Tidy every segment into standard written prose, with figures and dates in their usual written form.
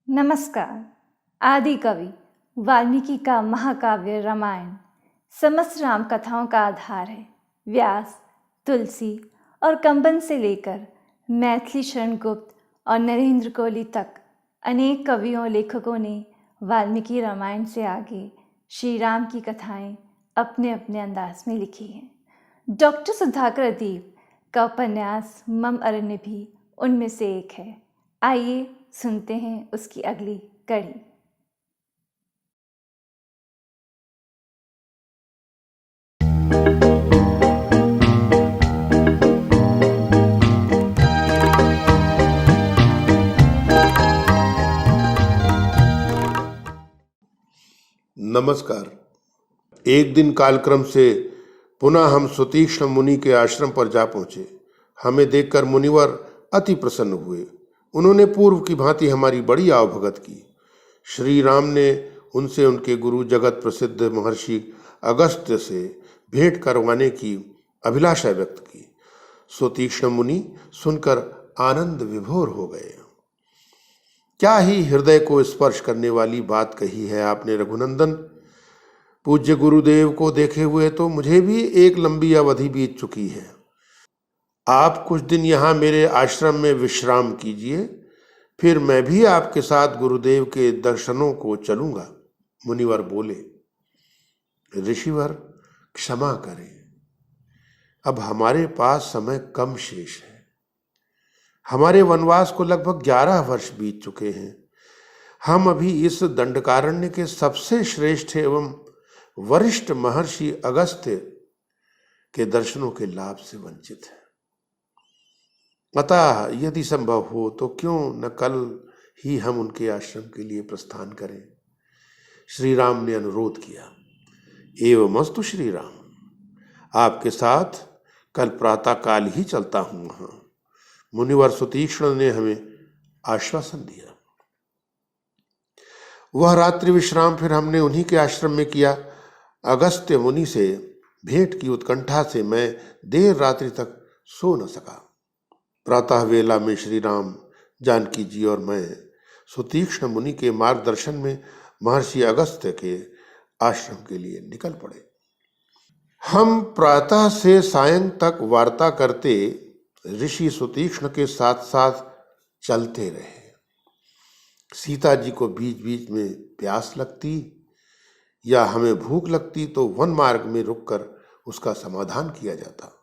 नमस्कार। आदि कवि वाल्मीकि का महाकाव्य रामायण समस्त राम कथाओं का आधार है। व्यास, तुलसी और कंबन से लेकर मैथिली शरण गुप्त और नरेंद्र कोहली तक अनेक कवियों लेखकों ने वाल्मीकि रामायण से आगे श्री राम की कथाएं अपने अपने अंदाज में लिखी हैं। डॉक्टर सुधाकर अदीब का उपन्यास मम अरण्य भी उनमें से एक है। आइए सुनते हैं उसकी अगली कड़ी। नमस्कार। एक दिन कालक्रम से पुनः हम सुतीक्ष्ण मुनि के आश्रम पर जा पहुंचे। हमें देखकर मुनिवर अति प्रसन्न हुए। उन्होंने पूर्व की भांति हमारी बड़ी आवभगत की। श्री राम ने उनसे उनके गुरु जगत प्रसिद्ध महर्षि अगस्त्य से भेंट करवाने की अभिलाषा व्यक्त की। सुतीक्ष्ण मुनि सुनकर आनंद विभोर हो गए। क्या ही हृदय को स्पर्श करने वाली बात कही है आपने रघुनंदन। पूज्य गुरुदेव को देखे हुए तो मुझे भी एक लंबी अवधि बीत चुकी है। आप कुछ दिन यहाँ मेरे आश्रम में विश्राम कीजिए, फिर मैं भी आपके साथ गुरुदेव के दर्शनों को चलूंगा। मुनिवर बोले, ऋषिवर क्षमा करें, अब हमारे पास समय कम शेष है। हमारे वनवास को लगभग 11 वर्ष बीत चुके हैं। हम अभी इस दंडकारण्य के सबसे श्रेष्ठ एवं वरिष्ठ महर्षि अगस्त्य के दर्शनों के लाभ से वंचित हैं। अतः यदि संभव हो तो क्यों न कल ही हम उनके आश्रम के लिए प्रस्थान करें। श्री राम ने अनुरोध किया। एवमस्तु श्री राम, आपके साथ कल प्रातः काल ही चलता हूं वहां। मुनिवर सुतीक्ष्ण ने हमें आश्वासन दिया। वह रात्रि विश्राम फिर हमने उन्हीं के आश्रम में किया। अगस्त्य मुनि से भेंट की उत्कंठा से मैं देर रात्रि तक सो न सका। प्रातः वेला में श्री राम, जानकी जी और मैं सुतीक्ष्ण मुनि के मार्गदर्शन में महर्षि अगस्त्य के आश्रम के लिए निकल पड़े। हम प्रातः से सायं तक वार्ता करते ऋषि सुतीक्ष्ण के साथ साथ चलते रहे। सीता जी को बीच बीच में प्यास लगती या हमें भूख लगती तो वन मार्ग में रुककर उसका समाधान किया जाता।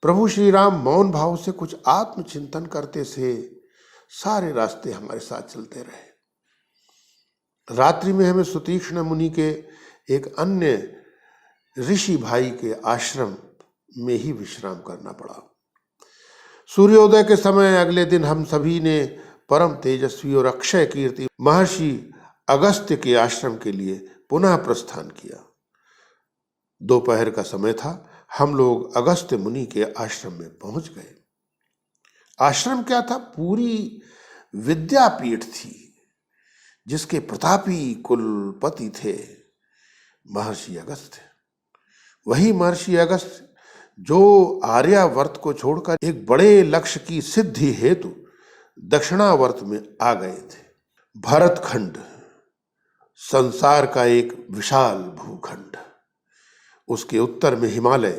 प्रभु श्री राम मौन भाव से कुछ आत्मचिंतन करते से सारे रास्ते हमारे साथ चलते रहे। रात्रि में हमें सुतीक्ष्ण मुनि के एक अन्य ऋषि भाई के आश्रम में ही विश्राम करना पड़ा। सूर्योदय के समय अगले दिन हम सभी ने परम तेजस्वी और अक्षय कीर्ति महर्षि अगस्त्य के आश्रम के लिए पुनः प्रस्थान किया। दोपहर का समय था। हम लोग अगस्त्य मुनि के आश्रम में पहुंच गए। आश्रम क्या था? पूरी विद्यापीठ थी, जिसके प्रतापी कुलपति थे महर्षि अगस्त्य। वही महर्षि अगस्त्य जो आर्यावर्त को छोड़कर एक बड़े लक्ष्य की सिद्धि हेतु दक्षिणावर्त में आ गए थे। भरतखंड संसार का एक विशाल भूखंड, उसके उत्तर में हिमालय,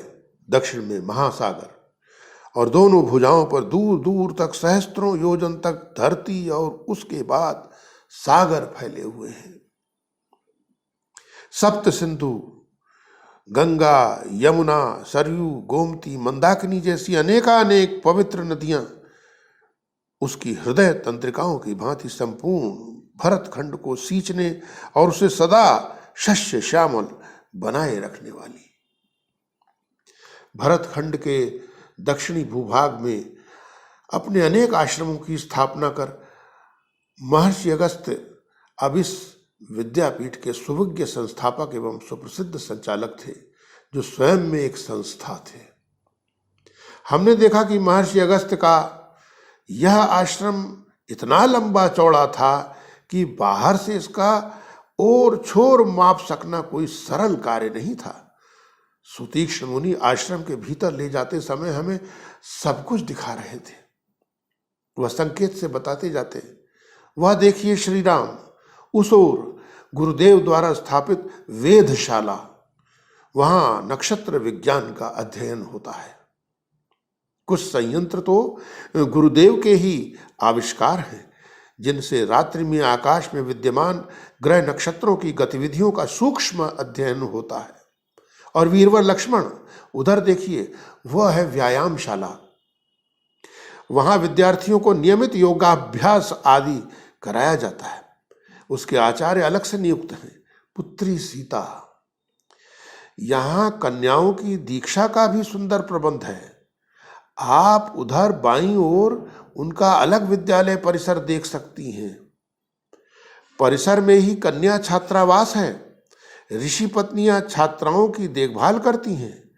दक्षिण में महासागर और दोनों भुजाओं पर दूर दूर तक सहस्त्रों योजन तक धरती और उसके बाद सागर फैले हुए हैं। सप्त सिंधु, गंगा, यमुना, सरयू, गोमती, मंदाकिनी जैसी अनेकानेक पवित्र नदियां उसकी हृदय तंत्रिकाओं की भांति संपूर्ण भरतखंड को सींचने और उसे सदा शस्य श्यामल बनाए रखने वाली। भरतखंड के दक्षिणी भूभाग में अपने अनेक आश्रमों की स्थापना कर महर्षि अगस्त्य अब इस विद्यापीठ के सुविज्ञ संस्थापक एवं सुप्रसिद्ध संचालक थे, जो स्वयं में एक संस्था थे। हमने देखा कि महर्षि अगस्त्य का यह आश्रम इतना लंबा चौड़ा था कि बाहर से इसका और छोर माप सकना कोई सरल कार्य नहीं था। सुतीक्ष्ण मुनि आश्रम के भीतर ले जाते समय हमें सब कुछ दिखा रहे थे। वह संकेत से बताते जाते वह देखिए श्री राम, उस ओर गुरुदेव द्वारा स्थापित वेधशाला, वहां नक्षत्र विज्ञान का अध्ययन होता है। कुछ संयंत्र तो गुरुदेव के ही आविष्कार हैं, जिनसे रात्रि में आकाश में विद्यमान ग्रह नक्षत्रों की गतिविधियों का सूक्ष्म अध्ययन होता है। और वीरवर लक्ष्मण, उधर देखिए, वह है व्यायामशाला। वहां विद्यार्थियों को नियमित योगाभ्यास आदि कराया जाता है। उसके आचार्य अलग से नियुक्त हैं, पुत्री सीता। यहां कन्याओं की दीक्षा का भी सुंदर प्रबंध है। आप उधर बाईं ओर उनका अलग विद्यालय परिसर देख सकती हैं। परिसर में ही कन्या छात्रावास है। ऋषि पत्नियां छात्राओं की देखभाल करती हैं।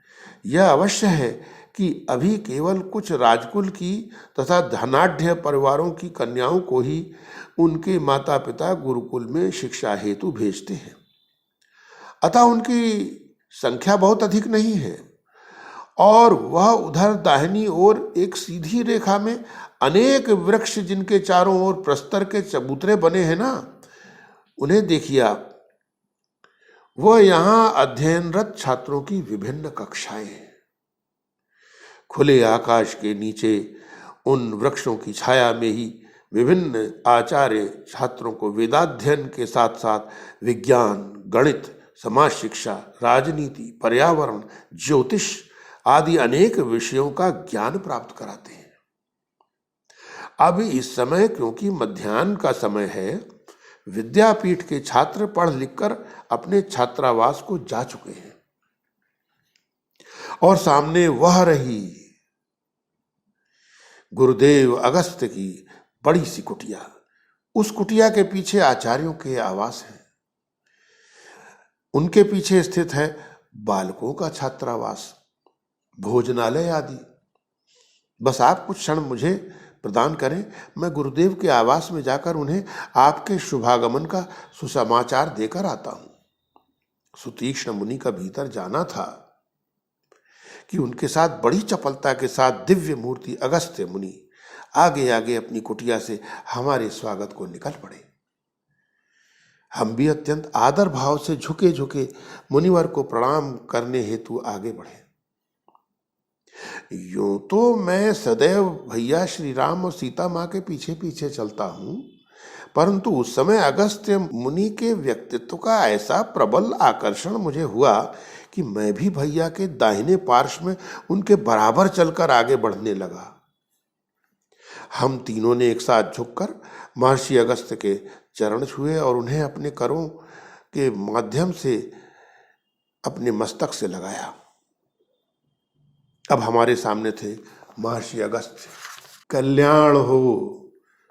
यह अवश्य है कि अभी केवल कुछ राजकुल की तथा धनाढ्य परिवारों की कन्याओं को ही उनके माता पिता गुरुकुल में शिक्षा हेतु भेजते हैं। अतः उनकी संख्या बहुत अधिक नहीं है। और वह उधर दाहिनी ओर एक सीधी रेखा में अनेक वृक्ष, जिनके चारों ओर प्रस्तर के चबूतरे बने हैं ना, उन्हें देखिए आप। वह यहां अध्ययनरत छात्रों की विभिन्न कक्षाएं हैं। खुले आकाश के नीचे उन वृक्षों की छाया में ही विभिन्न आचार्य छात्रों को वेदाध्ययन के साथ साथ विज्ञान, गणित, समाज शिक्षा, राजनीति, पर्यावरण, ज्योतिष आदि अनेक विषयों का ज्ञान प्राप्त कराते हैं। अब इस समय, क्योंकि मध्याह्न का समय है, विद्यापीठ के छात्र पढ़ लिखकर अपने छात्रावास को जा चुके हैं। और सामने वह रही गुरुदेव अगस्त्य की बड़ी सी कुटिया। उस कुटिया के पीछे आचार्यों के आवास हैं। उनके पीछे स्थित है बालकों का छात्रावास, भोजनालय आदि। बस आप कुछ क्षण मुझे प्रदान करें, मैं गुरुदेव के आवास में जाकर उन्हें आपके शुभागमन का सुसमाचार देकर आता हूं। सुतीक्ष्ण मुनि का भीतर जाना था कि उनके साथ बड़ी चपलता के साथ दिव्य मूर्ति अगस्त्य मुनि आगे आगे अपनी कुटिया से हमारे स्वागत को निकल पड़े। हम भी अत्यंत आदर भाव से झुके झुके मुनिवर को प्रणाम करने हेतु आगे बढ़े। यूं तो मैं सदैव भैया श्री राम और सीता माँ के पीछे पीछे चलता हूं, परंतु उस समय अगस्त्य मुनि के व्यक्तित्व का ऐसा प्रबल आकर्षण मुझे हुआ कि मैं भी भैया के दाहिने पार्श्व में उनके बराबर चलकर आगे बढ़ने लगा। हम तीनों ने एक साथ झुककर महर्षि अगस्त्य के चरण छुए और उन्हें अपने करों के माध्यम से अपने मस्तक से लगाया। अब हमारे सामने थे महर्षि अगस्त्य। कल्याण हो,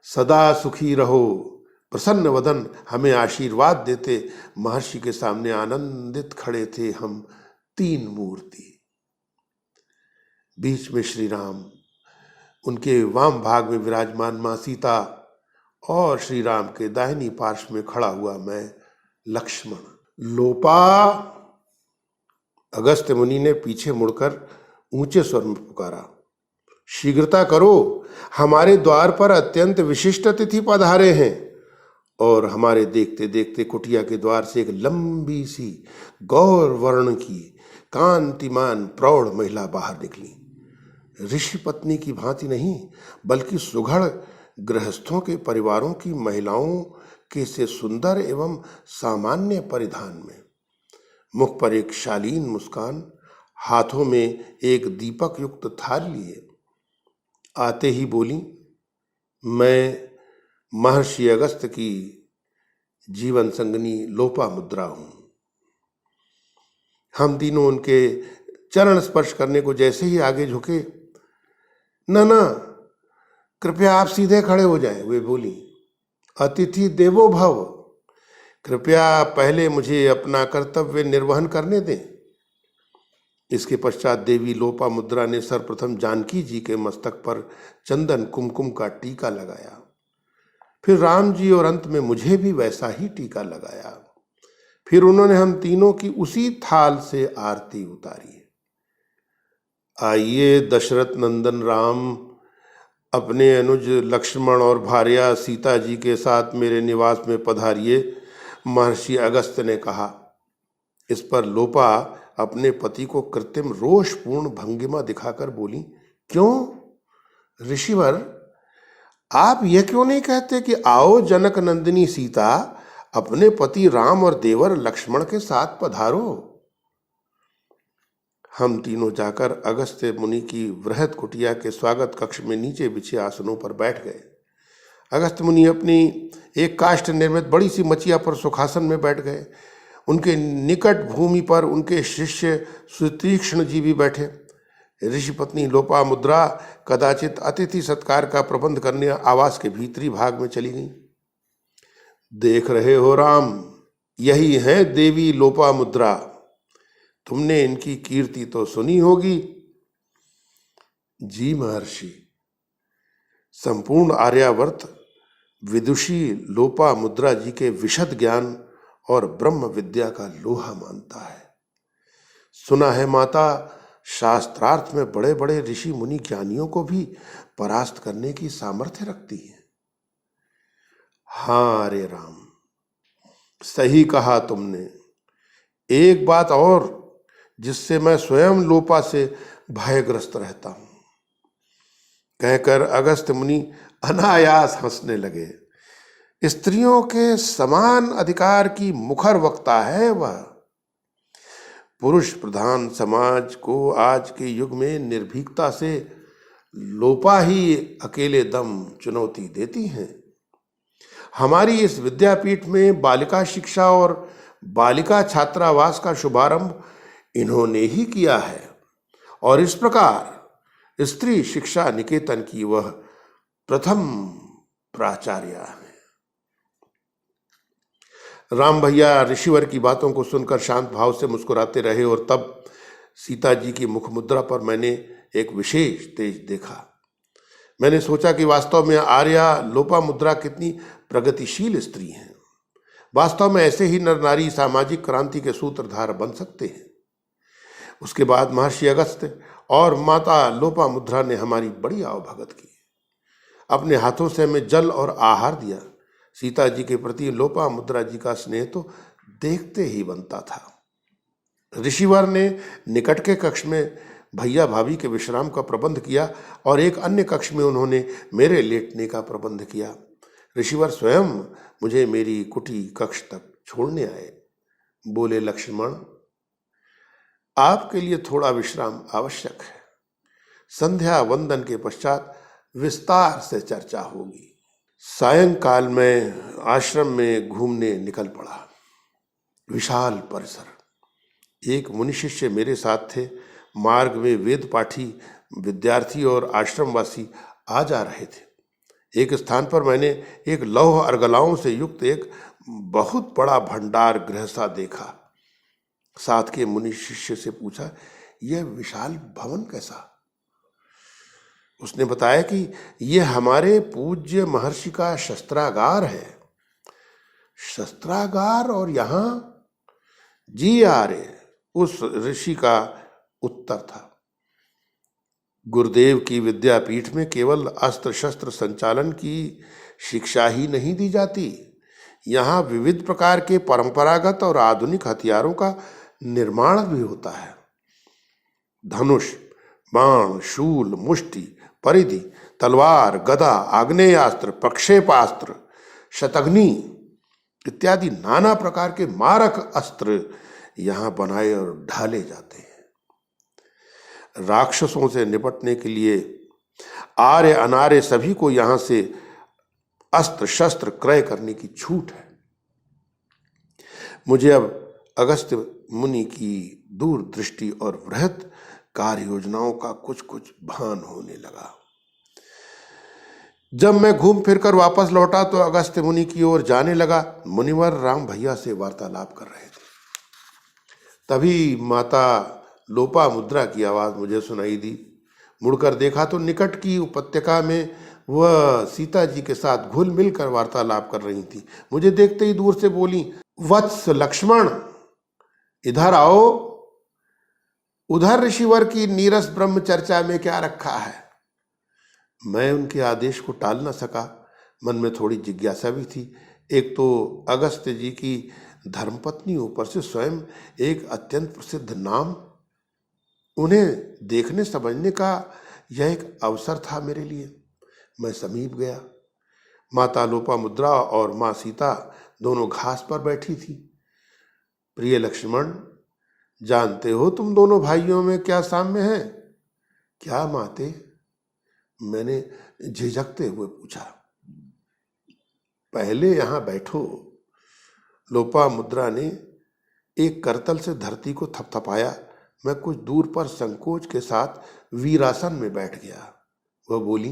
सदा सुखी रहो, प्रसन्न वदन हमें आशीर्वाद देते महर्षि के सामने आनंदित खड़े थे हम तीन मूर्ति। बीच में श्री राम, उनके वाम भाग में विराजमान मां सीता और श्री राम के दाहिनी पार्श्व में खड़ा हुआ मैं लक्ष्मण। लोपा, अगस्त्य मुनि ने पीछे मुड़कर ऊंचे स्वर में पुकारा, शीघ्रता करो, हमारे द्वार पर अत्यंत विशिष्ट अतिथि पधारे हैं। और हमारे देखते देखते कुटिया के द्वार से एक लंबी सी गौर वर्ण की कांतिमान प्रौढ़ महिला बाहर निकली। ऋषि पत्नी की भांति नहीं, बल्कि सुघड़ गृहस्थों के परिवारों की महिलाओं के से सुंदर एवं सामान्य परिधान में, मुख पर एक शालीन मुस्कान, हाथों में एक दीपक युक्त थाल लिए आते ही बोली, मैं महर्षि अगस्त्य की जीवन संगनी लोपा मुद्रा हूं। हम तीनों उनके चरण स्पर्श करने को जैसे ही आगे झुके, ना, कृपया आप सीधे खड़े हो जाएं, वे बोली, अतिथि देवो भव, कृपया पहले मुझे अपना कर्तव्य निर्वहन करने दें। इसके पश्चात देवी लोपा मुद्रा ने सर्वप्रथम जानकी जी के मस्तक पर चंदन कुमकुम का टीका लगाया, फिर राम जी और अंत में मुझे भी वैसा ही टीका लगाया। फिर उन्होंने हम तीनों की उसी थाल से आरती उतारी। आइए दशरथ नंदन राम, अपने अनुज लक्ष्मण और भार्या सीता जी के साथ मेरे निवास में पधारिए, महर्षि अगस्त्य ने कहा। इस पर लोपा अपने पति को कृत्रिम रोषपूर्ण भंगिमा दिखाकर बोली, क्यों ऋषिवर, आप यह क्यों नहीं कहते कि आओ जनक नंदिनी सीता, अपने पति राम और देवर लक्ष्मण के साथ पधारो। हम तीनों जाकर अगस्त्य मुनि की वृहत कुटिया के स्वागत कक्ष में नीचे बिछे आसनों पर बैठ गए। अगस्त्य मुनि अपनी एक काष्ठ निर्मित बड़ी सी मचिया पर सुखासन में बैठ गए। उनके निकट भूमि पर उनके शिष्य सुतीक्ष्ण जी भी बैठे। ऋषि पत्नी लोपामुद्रा कदाचित अतिथि सत्कार का प्रबंध करने आवास के भीतरी भाग में चली गई। देख रहे हो राम, यही है देवी लोपामुद्रा। तुमने इनकी कीर्ति तो सुनी होगी। जी महर्षि, संपूर्ण आर्यावर्त विदुषी लोपामुद्रा जी के विशद ज्ञान और ब्रह्म विद्या का लोहा मानता है। सुना है माता शास्त्रार्थ में बड़े बड़े ऋषि मुनि ज्ञानियों को भी परास्त करने की सामर्थ्य रखती है। हाँ अरे राम, सही कहा तुमने। एक बात और जिससे मैं स्वयं लोपा से भयग्रस्त रहता हूं, कहकर अगस्त्य मुनि अनायास हंसने लगे। स्त्रियों के समान अधिकार की मुखर वक्ता है वह। पुरुष प्रधान समाज को आज के युग में निर्भीकता से लोपा ही अकेले दम चुनौती देती हैं। हमारी इस विद्यापीठ में बालिका शिक्षा और बालिका छात्रावास का शुभारंभ इन्होंने ही किया है और इस प्रकार स्त्री शिक्षा निकेतन की वह प्रथम प्राचार्य है। राम भैया ऋषिवर की बातों को सुनकर शांत भाव से मुस्कुराते रहे और तब सीता जी की मुख मुद्रा पर मैंने एक विशेष तेज देखा। मैंने सोचा कि वास्तव में आर्या लोपामुद्रा कितनी प्रगतिशील स्त्री हैं। वास्तव में ऐसे ही नर नारी सामाजिक क्रांति के सूत्रधार बन सकते हैं। उसके बाद महर्षि अगस्त्य और माता लोपामुद्रा ने हमारी बड़ी आवभगत की। अपने हाथों से हमें जल और आहार दिया। सीता जी के प्रति लोपामुद्रा जी का स्नेह तो देखते ही बनता था। ऋषिवर ने निकट के कक्ष में भैया भाभी के विश्राम का प्रबंध किया और एक अन्य कक्ष में उन्होंने मेरे लेटने का प्रबंध किया। ऋषिवर स्वयं मुझे मेरी कुटी कक्ष तक छोड़ने आए। बोले, लक्ष्मण, आपके लिए थोड़ा विश्राम आवश्यक है। संध्या वंदन के पश्चात विस्तार से चर्चा होगी। सायंकाल में आश्रम में घूमने निकल पड़ा। विशाल परिसर, एक मुनि शिष्य मेरे साथ थे। मार्ग में वेद पाठी विद्यार्थी और आश्रमवासी आ जा रहे थे। एक स्थान पर मैंने एक लौह अर्गलाओं से युक्त एक बहुत बड़ा भंडार गृहसा देखा। साथ के मुनि शिष्य से पूछा, यह विशाल भवन कैसा? उसने बताया कि यह हमारे पूज्य महर्षि का शस्त्रागार है। शस्त्रागार और यहां? जी आर्य, उस ऋषि का उत्तर था। गुरुदेव की विद्यापीठ में केवल अस्त्र शस्त्र संचालन की शिक्षा ही नहीं दी जाती, यहाँ विविध प्रकार के परंपरागत और आधुनिक हथियारों का निर्माण भी होता है। धनुष, बाण, शूल, मुष्टि, परिधि, तलवार, गदा, आग्नेयास्त्र, प्रक्षेपास्त्र, शतघ्नि इत्यादि नाना प्रकार के मारक अस्त्र यहाँ बनाए और ढाले जाते हैं। राक्षसों से निपटने के लिए आर्य अनार्य सभी को यहाँ से अस्त्र शस्त्र क्रय करने की छूट है। मुझे अब अगस्त्य मुनि की दूरदृष्टि और वृहत कार्य योजनाओं का कुछ कुछ भान होने लगा। जब मैं घूम फिरकर वापस लौटा तो अगस्त्य मुनि की ओर जाने लगा। मुनिवर राम भैया से वार्तालाप कर रहे थे। तभी माता लोपामुद्रा की आवाज मुझे सुनाई दी। मुड़कर देखा तो निकट की उपत्यका में वह सीता जी के साथ घुल मिलकर वार्तालाप कर रही थी। मुझे देखते ही दूर से बोली, वत्स लक्ष्मण, इधर आओ। उधर ऋषिवर की नीरस ब्रह्म चर्चा में क्या रखा है? मैं उनके आदेश को टाल न सका। मन में थोड़ी जिज्ञासा भी थी। एक तो अगस्त्य जी की धर्मपत्नी, ऊपर से स्वयं एक अत्यंत प्रसिद्ध नाम। उन्हें देखने समझने का यह एक अवसर था मेरे लिए। मैं समीप गया। माता लोपामुद्रा और माँ सीता दोनों घास पर बैठी थी। प्रिय लक्ष्मण, जानते हो तुम दोनों भाइयों में क्या साम्य है? क्या माते? मैंने झिझकते हुए पूछा। पहले यहां बैठो। लोपामुद्रा ने एक करतल से धरती को थपथपाया। मैं कुछ दूर पर संकोच के साथ वीरासन में बैठ गया। वह बोली,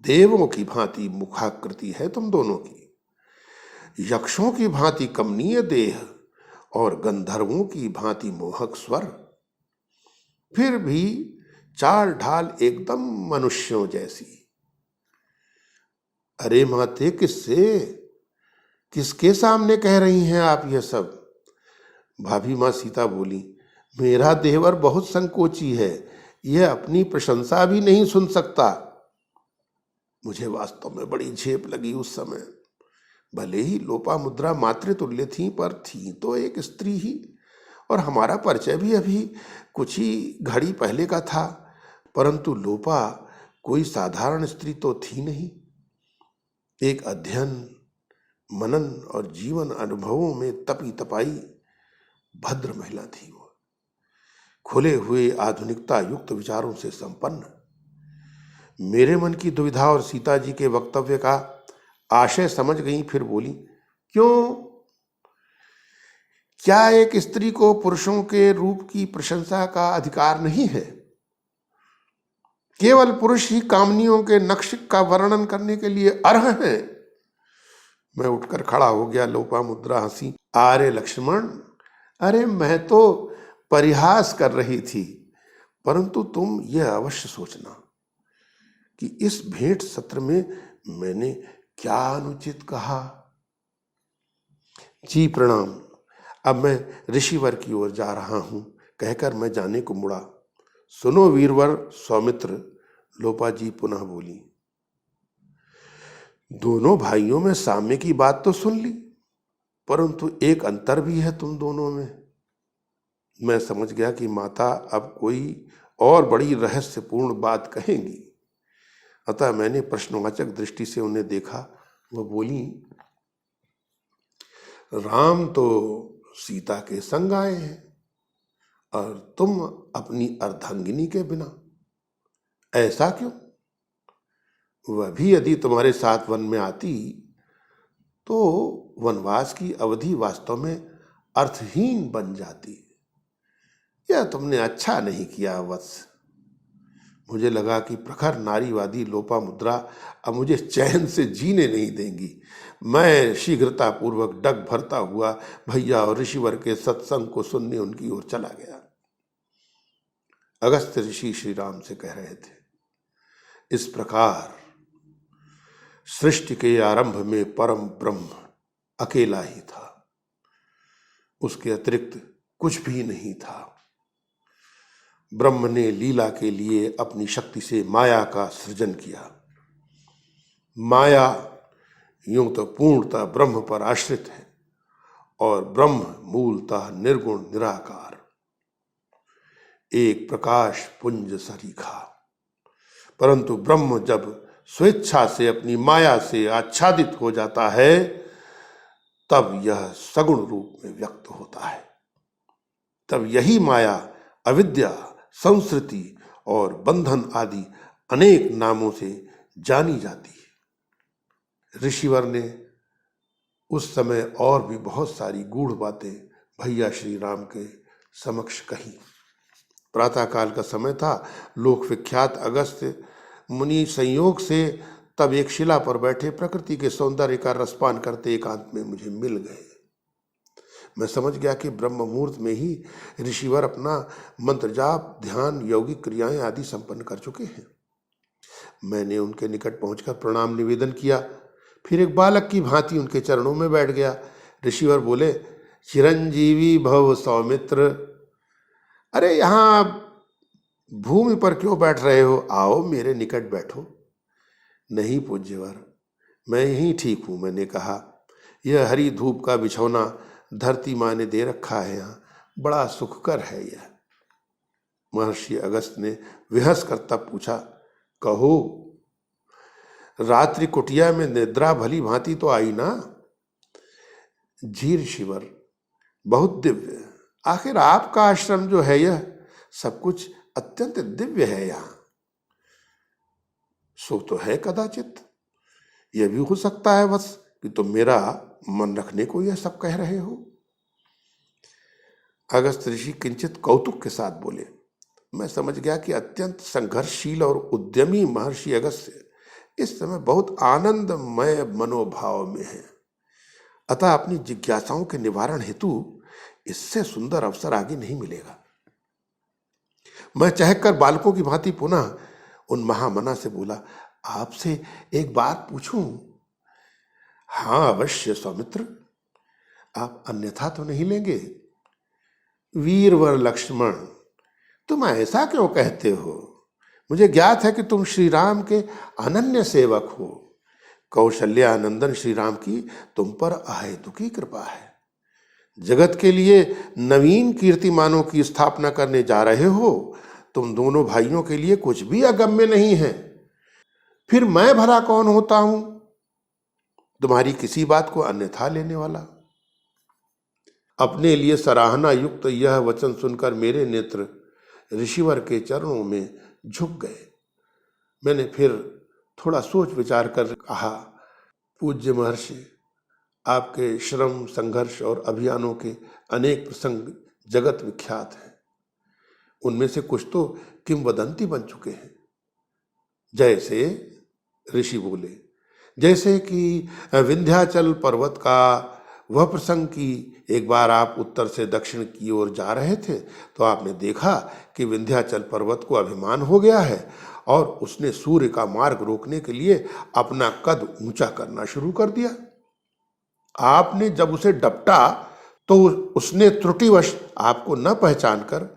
देवों की भांति मुखाकृति है तुम दोनों की, यक्षों की भांति कमनीय देह और गंधर्वों की भांति मोहक स्वर, फिर भी चाल ढाल एकदम मनुष्यों जैसी। अरे माते, किसके सामने कह रही हैं आप यह सब? भाभी माँ सीता बोली, मेरा देवर बहुत संकोची है, यह अपनी प्रशंसा भी नहीं सुन सकता। मुझे वास्तव में बड़ी झेप लगी उस समय। भले ही लोपामुद्रा मातृतुल्य थी, पर थी तो एक स्त्री ही, और हमारा परिचय भी अभी कुछ ही घड़ी पहले का था। परंतु लोपा कोई साधारण स्त्री तो थी नहीं। एक अध्ययन, मनन और जीवन अनुभवों में तपी तपाई भद्र महिला थी वो, खुले हुए आधुनिकता युक्त विचारों से संपन्न। मेरे मन की दुविधा और सीता जी के वक्तव्य का आशय समझ गई। फिर बोली, क्यों? क्या एक स्त्री को पुरुषों के रूप की प्रशंसा का अधिकार नहीं है? केवल पुरुष ही कामनियों के नक्श का वर्णन करने के लिए अर्ह हैं। मैं उठकर खड़ा हो गया। लोपामुद्रा हंसी। अरे लक्ष्मण, अरे मैं तो परिहास कर रही थी, परंतु तुम यह अवश्य सोचना कि इस भेंट सत्र में मैंने क्या अनुचित कहा। जी प्रणाम, अब मैं ऋषिवर की ओर जा रहा हूं, कहकर मैं जाने को मुड़ा। सुनो वीरवर सौमित्र, लोपा जी पुनः बोली। दोनों भाइयों में साम्य की बात तो सुन ली, परंतु एक अंतर भी है तुम दोनों में। मैं समझ गया कि माता अब कोई और बड़ी रहस्यपूर्ण बात कहेंगी, अतः मैंने प्रश्नवाचक दृष्टि से उन्हें देखा। वह बोली, राम तो सीता के संग आए हैं और तुम अपनी अर्धांगिनी के बिना, ऐसा क्यों? वह भी यदि तुम्हारे साथ वन में आती तो वनवास की अवधि वास्तव में अर्थहीन बन जाती। यह तुमने अच्छा नहीं किया वत्स। मुझे लगा कि प्रखर नारीवादी लोपामुद्रा अब मुझे चैन से जीने नहीं देंगी। मैं शीघ्रता पूर्वक डग भरता हुआ भैया और ऋषिवर के सत्संग को सुनने उनकी ओर चला गया। अगस्त्य ऋषि श्री राम से कह रहे थे, इस प्रकार सृष्टि के आरंभ में परम ब्रह्म अकेला ही था, उसके अतिरिक्त कुछ भी नहीं था। ब्रह्म ने लीला के लिए अपनी शक्ति से माया का सृजन किया। माया यूं तो पूर्णतः ब्रह्म पर आश्रित है और ब्रह्म मूलतः निर्गुण निराकार, एक प्रकाश पुंज सरीखा। परंतु ब्रह्म जब स्वेच्छा से अपनी माया से आच्छादित हो जाता है, तब यह सगुण रूप में व्यक्त होता है। तब यही माया अविद्या, संस्कृति और बंधन आदि अनेक नामों से जानी जाती है। ऋषिवर ने उस समय और भी बहुत सारी गूढ़ बातें भैया श्री राम के समक्ष कही। प्रातःकाल का समय था। लोक विख्यात अगस्त्य मुनि संयोग से तब एक शिला पर बैठे प्रकृति के सौंदर्य का रसपान करते एकांत में मुझे मिल गए। मैं समझ गया कि ब्रह्म मुहूर्त में ही ऋषिवर अपना मंत्र जाप, ध्यान, यौगिक क्रियाएं आदि संपन्न कर चुके हैं। मैंने उनके निकट पहुंचकर प्रणाम निवेदन किया, फिर एक बालक की भांति उनके चरणों में बैठ गया। ऋषिवर बोले, चिरंजीवी भव सौमित्र। अरे यहाँ भूमि पर क्यों बैठ रहे हो? आओ मेरे निकट बैठो। नहीं पूज्यवर, मैं यहीं ठीक हूं, मैंने कहा। यह हरी धूप का बिछौना धरती माँ ने दे रखा है, यहाँ बड़ा सुखकर है यह। महर्षि अगस्त ने विहस करता पूछा, कहो, रात्रि कुटिया में निद्रा भली भांति तो आई ना? जी ऋषिवर, बहुत दिव्य। आखिर आपका आश्रम जो है यह सब कुछ अत्यंत दिव्य है। यहाँ सो तो है कदाचित, यह भी हो सकता है बस कि तुम मेरा मन रखने को यह सब कह रहे हो। अगस्त ऋषि किंचित कौतुक के साथ बोले। मैं समझ गया कि अत्यंत संघर्षशील और उद्यमी महर्षि अगस्त्य इस समय बहुत आनंदमय मनोभाव में है, अतः अपनी जिज्ञासाओं के निवारण हेतु इससे सुंदर अवसर आगे नहीं मिलेगा। मैं चहककर बालकों की भांति पुनः उन महामना से बोला, आपसे एक बात पूछूं? हाँ अवश्य सौमित्र, आप अन्यथा तो नहीं लेंगे? वीरवर लक्ष्मण, तुम ऐसा क्यों कहते हो? मुझे ज्ञात है कि तुम श्री राम के अनन्य सेवक हो। कौशल्या नंदन श्री राम की तुम पर अहेतुकी कृपा है। जगत के लिए नवीन कीर्तिमानों की स्थापना करने जा रहे हो। तुम दोनों भाइयों के लिए कुछ भी अगम्य नहीं है। फिर मैं भला कौन होता हूं तुम्हारी किसी बात को अन्यथा लेने वाला? अपने लिए सराहना युक्त यह वचन सुनकर मेरे नेत्र ऋषिवर के चरणों में झुक गए। मैंने फिर थोड़ा सोच विचार कर कहा, पूज्य महर्षि, आपके श्रम, संघर्ष और अभियानों के अनेक प्रसंग जगत विख्यात हैं। उनमें से कुछ तो किंवदंती बन चुके हैं। जैसे, ऋषि बोले, जैसे कि विंध्याचल पर्वत का वह प्रसंग कि एक बार आप उत्तर से दक्षिण की ओर जा रहे थे तो आपने देखा कि विंध्याचल पर्वत को अभिमान हो गया है और उसने सूर्य का मार्ग रोकने के लिए अपना कद ऊंचा करना शुरू कर दिया। आपने जब उसे डपटा तो उसने त्रुटिवश आपको न पहचान कर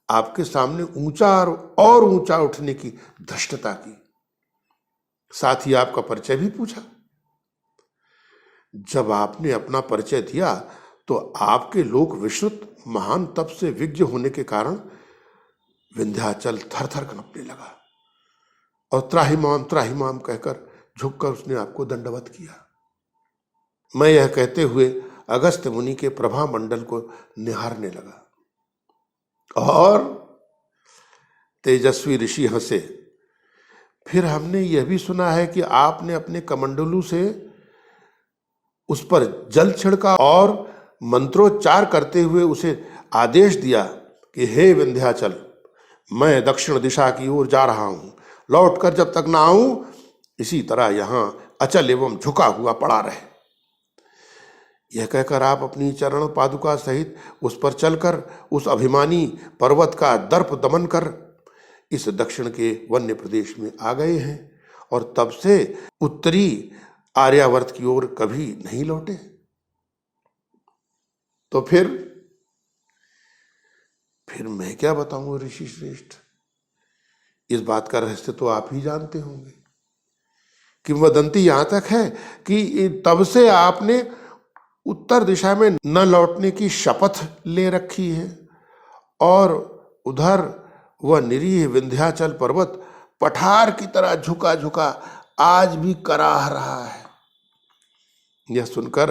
आपके सामने ऊंचा और ऊंचा उठने की धृष्टता की। साथ ही आपका परिचय भी पूछा। जब आपने अपना परिचय दिया तो आपके लोक विश्रुत महान तप से विज्ञ होने के कारण विंध्याचल थर थर कांपने लगा और त्राहिमाम कहकर झुककर उसने आपको दंडवत किया। मैं यह कहते हुए अगस्त्य मुनि के प्रभा मंडल को निहारने लगा और तेजस्वी ऋषि हंसे। फिर हमने यह भी सुना है कि आपने अपने कमंडलू से उस पर जल छिड़का और मंत्रोच्चार करते हुए उसे आदेश दिया कि हे विंध्याचल, मैं दक्षिण दिशा की ओर जा रहा हूं, लौटकर जब तक ना आऊं इसी तरह यहां अचल एवं झुका हुआ पड़ा रहे। यह कहकर आप अपनी चरण पादुका सहित उस पर चलकर उस अभिमानी पर्वत का दर्प दमन कर इस दक्षिण के वन्य प्रदेश में आ गए हैं और तब से उत्तरी आर्यावर्त की ओर कभी नहीं लौटे। तो फिर मैं क्या बताऊं ऋषि श्रेष्ठ? इस बात का रहस्य तो आप ही जानते होंगे। किंवदंती यहां तक है कि तब से आपने उत्तर दिशा में न लौटने की शपथ ले रखी है और उधर वह निरीह विंध्याचल पर्वत पठार की तरह झुका झुका आज भी कराह रहा है। यह सुनकर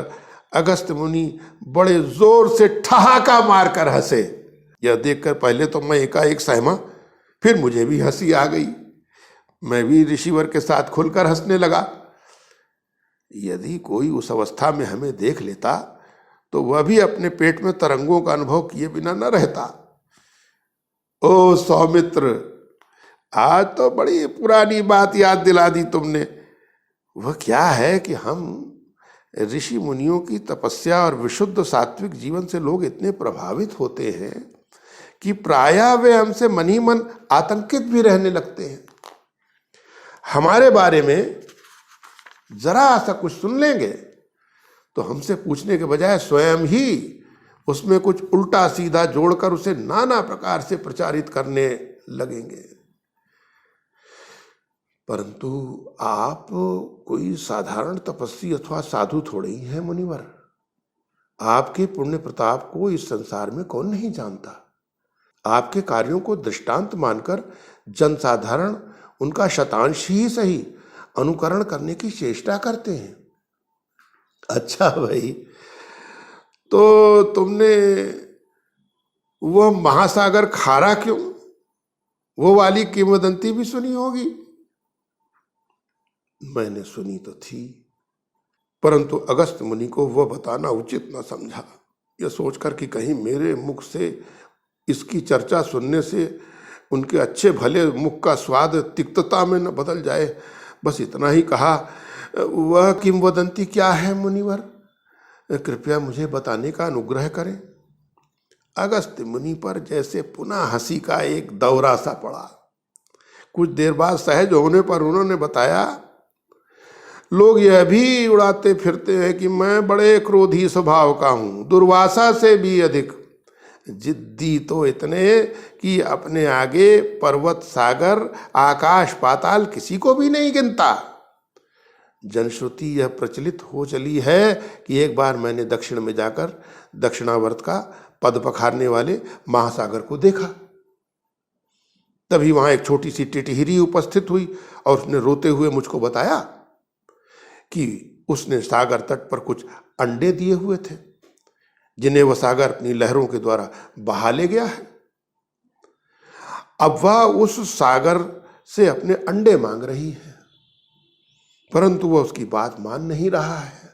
अगस्त्य मुनि बड़े जोर से ठहाका मारकर हंसे। यह देखकर पहले तो मैं एकाएक सहमा, फिर मुझे भी हंसी आ गई। मैं भी ऋषिवर के साथ खुलकर हंसने लगा। यदि कोई उस अवस्था में हमें देख लेता तो वह भी अपने पेट में तरंगों का अनुभव किए बिना न रहता। ओ सौमित्र, आज तो बड़ी पुरानी बात याद दिला दी तुमने। वह क्या है कि हम ऋषि मुनियों की तपस्या और विशुद्ध सात्विक जीवन से लोग इतने प्रभावित होते हैं कि प्रायः वे हमसे मन ही मन आतंकित भी रहने लगते हैं। हमारे बारे में जरा सा कुछ सुन लेंगे तो हमसे पूछने के बजाय स्वयं ही उसमें कुछ उल्टा सीधा जोड़कर उसे नाना प्रकार से प्रचारित करने लगेंगे। परंतु आप कोई साधारण तपस्वी अथवा साधु थोड़े ही हैं मुनिवर। आपके पुण्य प्रताप को इस संसार में कौन नहीं जानता। आपके कार्यों को दृष्टांत मानकर जनसाधारण उनका शतांश ही सही अनुकरण करने की चेष्टा करते हैं। अच्छा भाई, तो तुमने वह महासागर खारा क्यों, वो वाली किंवदंती भी सुनी होगी। मैंने सुनी तो थी, परंतु अगस्त मुनि को वह बताना उचित न समझा। यह सोचकर कि कहीं मेरे मुख से इसकी चर्चा सुनने से उनके अच्छे भले मुख का स्वाद तिक्तता में न बदल जाए, बस इतना ही कहा, वह किंवदंती क्या है मुनिवर, कृपया मुझे बताने का अनुग्रह करें। अगस्त मुनि पर जैसे पुनः हंसी का एक दौरा सा पड़ा। कुछ देर बाद सहज होने पर उन्होंने बताया, लोग यह भी उड़ाते फिरते हैं कि मैं बड़े क्रोधी स्वभाव का हूं, दुर्वासा से भी अधिक जिद्दी तो इतने कि अपने आगे पर्वत सागर आकाश पाताल किसी को भी नहीं गिनता। जनश्रुति यह प्रचलित हो चली है कि एक बार मैंने दक्षिण में जाकर दक्षिणावर्त का पद पखारने वाले महासागर को देखा। तभी वहां एक छोटी सी टिटहिरी उपस्थित हुई और उसने रोते हुए मुझको बताया कि उसने सागर तट पर कुछ अंडे दिए हुए थे, जिन्हें वह सागर अपनी लहरों के द्वारा बहा ले गया है। अब वह उस सागर से अपने अंडे मांग रही है, परंतु वह उसकी बात मान नहीं रहा है।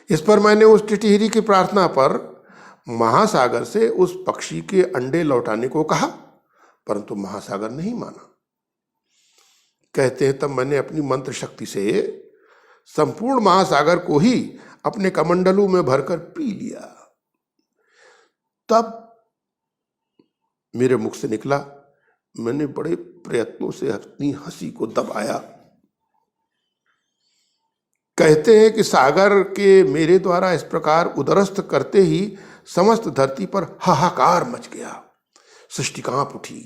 इस पर मैंने उस टिटहिरी की प्रार्थना पर महासागर से उस पक्षी के अंडे लौटाने को कहा, परंतु महासागर नहीं माना। कहते हैं तब मैंने अपनी मंत्र शक्ति से संपूर्ण महासागर को ही अपने कमंडलू में भरकर पी लिया। तब मेरे मुख से निकला, मैंने बड़े प्रयत्नों से अपनी हंसी को दबाया। कहते हैं कि सागर के मेरे द्वारा इस प्रकार उदरस्थ करते ही समस्त धरती पर हाहाकार मच गया, सृष्टि कांप उठी।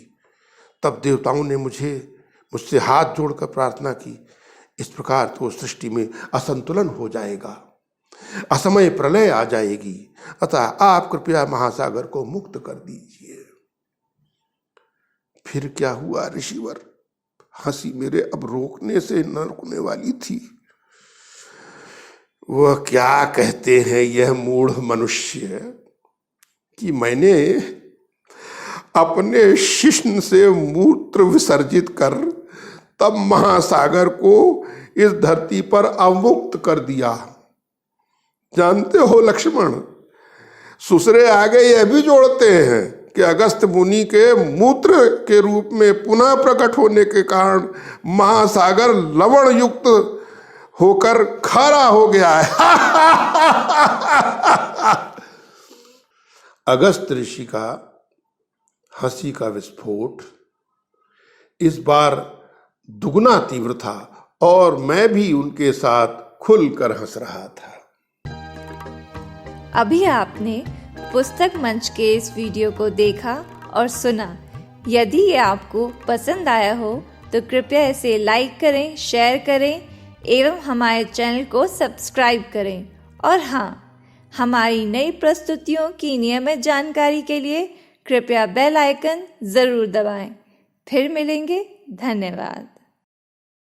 तब देवताओं ने मुझसे हाथ जोड़कर प्रार्थना की, इस प्रकार तो सृष्टि में असंतुलन हो जाएगा, असमय प्रलय आ जाएगी, अतः आप कृपया महासागर को मुक्त कर दीजिए। फिर क्या हुआ ऋषिवर, हंसी मेरे अब रोकने से न रुकने वाली थी। वह क्या कहते हैं यह मूढ़ मनुष्य कि मैंने अपने शिश्न से मूत्र विसर्जित कर तब महासागर को इस धरती पर अवमुक्त कर दिया। जानते हो लक्ष्मण, सुसरे आगे यह भी जोड़ते हैं कि अगस्त मुनि के मूत्र के रूप में पुनः प्रकट होने के कारण महासागर लवण युक्त होकर खारा हो गया है। अगस्त ऋषि का हंसी का विस्फोट इस बार दुगना तीव्र था और मैं भी उनके साथ खुलकर हंस रहा था। अभी आपने पुस्तक मंच के इस वीडियो को देखा और सुना। यदि ये आपको पसंद आया हो तो कृपया इसे लाइक करें, शेयर करें एवं हमारे चैनल को सब्सक्राइब करें। और हाँ, हमारी नई प्रस्तुतियों की नियमित जानकारी के लिए कृपया बेल आइकन ज़रूर दबाएं। फिर मिलेंगे। धन्यवाद।